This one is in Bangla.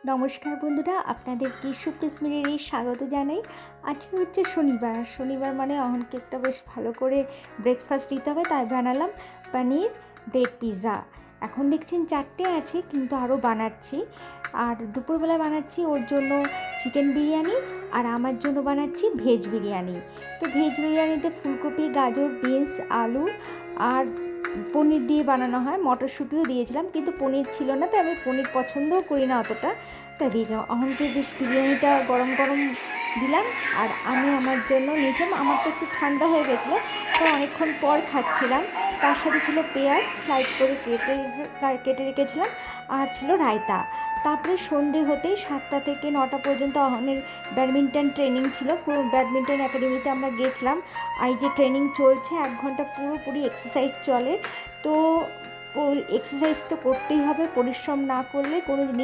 নমস্কার বন্ধুরা, আপনাদেরকে সুপ্রিসমিরেরই স্বাগত জানাই। আজকে হচ্ছে শনিবার মানে অহনকে একটা বেশ ভালো করে ব্রেকফাস্ট দিতে হবে, তাই বানালাম পনির ব্রেড পিৎজা। এখন দেখছেন 4টে আছে, কিন্তু আরও বানাচ্ছি। আর দুপুরবেলা বানাচ্ছি ওর জন্য চিকেন বিরিয়ানি, আর আমার জন্য বানাচ্ছি ভেজ বিরিয়ানি। তো ভেজ বিরিয়ানিতে ফুলকপি, গাজর, বিনস, আলু আর পনির দিয়ে বানানো হয়। মটরশুঁটিও দিয়েছিলাম, কিন্তু পনির ছিল না, তাই আমি পনির পছন্দও করি না অতটা, তাই দিয়েছিলাম। অহনকে বেশ বিরিয়ানিটা গরম গরম দিলাম, আর আমি আমার জন্য নিয়েছিলাম। আমার তো একটু ঠান্ডা হয়ে গেছিলো, তো অনেকক্ষণ পর খাচ্ছিলাম। তার সাথে ছিল পেঁয়াজ স্লাইড করে কেটে রেখেছিলাম, আর ছিল রায়তা। তারপরে সন্ধে হতেই 7টা থেকে 9টা পর্যন্ত অহনের ব্যাডমিন্টন ট্রেনিং ছিল। পুরো ব্যাডমিন্টন একাডেমিতে আমরা গিয়েছিলাম। আর এই যে ট্রেনিং চলছে 1 ঘন্টা পুরোপুরি এক্সারসাইজ চলে। তো এক্সারসাইজ তো করতেই হবে, পরিশ্রম না করলে কোনো জিনিস